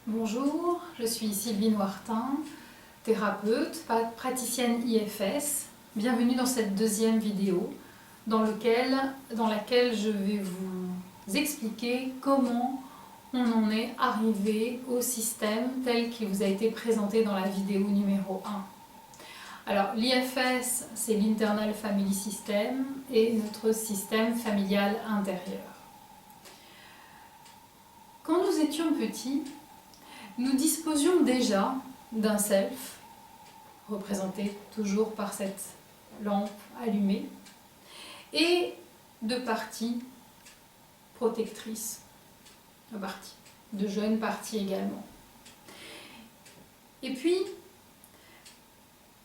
Bonjour, je suis Sylvie Wartin, thérapeute, praticienne IFS. Bienvenue dans cette deuxième vidéo dans laquelle je vais vous expliquer comment on en est arrivé au système tel qu'il vous a été présenté dans la vidéo numéro 1. Alors l'IFS, c'est l'Internal Family System et notre système familial intérieur. Quand nous étions petits, nous disposions déjà d'un self, représenté toujours par cette lampe allumée, et de parties protectrices, de jeunes parties également. Et puis,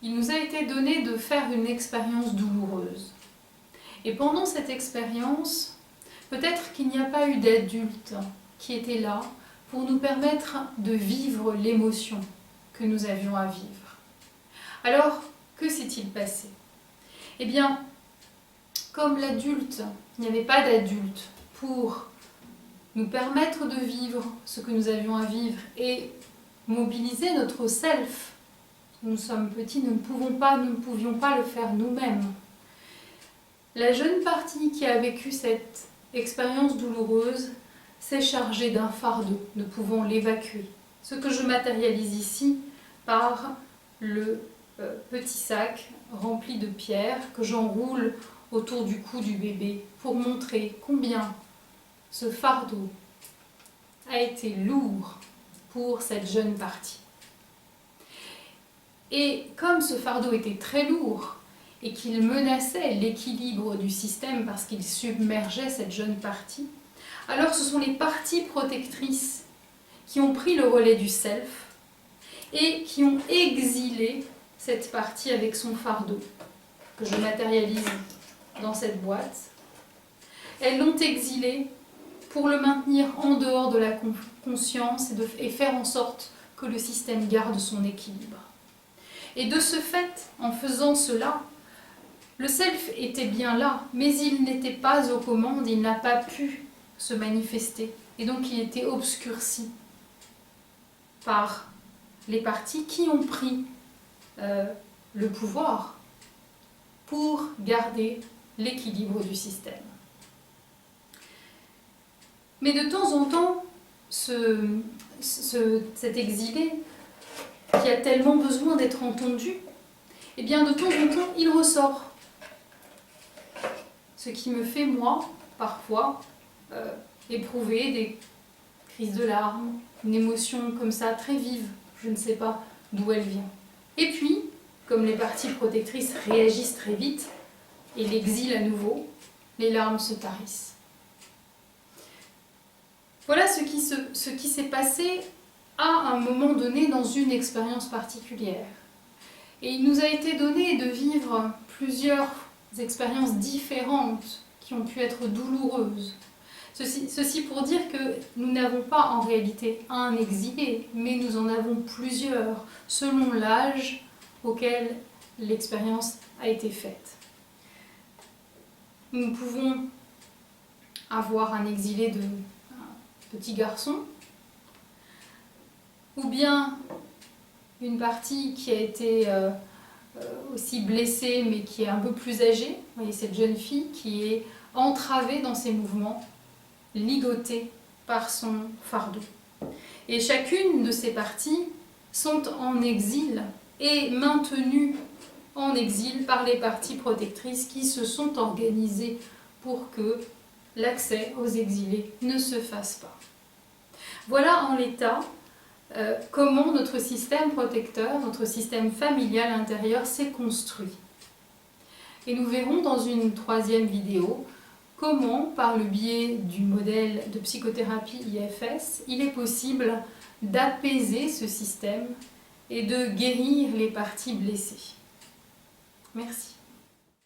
il nous a été donné de faire une expérience douloureuse. Et pendant cette expérience, peut-être qu'il n'y a pas eu d'adulte qui était là pour nous permettre de vivre l'émotion que nous avions à vivre. Alors, que s'est-il passé? Eh bien, comme l'adulte, il n'y avait pas d'adulte pour nous permettre de vivre ce que nous avions à vivre et mobiliser notre self. Nous sommes petits, nous ne pouvions pas le faire nous-mêmes. La jeune partie qui a vécu cette expérience douloureuse s'est chargée d'un fardeau, ne pouvant l'évacuer. Ce que je matérialise ici par le petit sac rempli de pierres que j'enroule autour du cou du bébé pour montrer combien ce fardeau a été lourd pour cette jeune partie. Et comme ce fardeau était très lourd et qu'il menaçait l'équilibre du système parce qu'il submergeait cette jeune partie, alors ce sont les parties protectrices qui ont pris le relais du self et qui ont exilé cette partie avec son fardeau, que je matérialise dans cette boîte. Elles l'ont exilé pour le maintenir en dehors de la conscience et faire en sorte que le système garde son équilibre. Et de ce fait, en faisant cela, le self était bien là, mais il n'était pas aux commandes, il n'a pas pu se manifester. Et donc il était obscurci par les parties qui ont pris le pouvoir pour garder l'équilibre du système. Mais de temps en temps, cet exilé qui a tellement besoin d'être entendu, eh bien de temps en temps, il ressort. Ce qui me fait, moi, parfois, éprouver des crises de larmes, une émotion comme ça, très vive. Je ne sais pas d'où elle vient. Et puis, comme les parties protectrices réagissent très vite et l'exilent à nouveau, les larmes se tarissent. Voilà ce qui s'est passé à un moment donné dans une expérience particulière. Et il nous a été donné de vivre plusieurs expériences différentes qui ont pu être douloureuses. Ceci pour dire que nous n'avons pas en réalité un exilé, mais nous en avons plusieurs, selon l'âge auquel l'expérience a été faite. Nous pouvons avoir un exilé de petit garçon, ou bien une partie qui a été aussi blessée mais qui est un peu plus âgée. Vous voyez cette jeune fille qui est entravée dans ses mouvements, ligotée par son fardeau. Et chacune de ces parties sont en exil et maintenues en exil par les parties protectrices qui se sont organisées pour que l'accès aux exilés ne se fasse pas. Voilà en l'état comment notre système protecteur, notre système familial intérieur s'est construit. Et nous verrons dans une troisième vidéo comment, par le biais du modèle de psychothérapie IFS, il est possible d'apaiser ce système et de guérir les parties blessées. Merci.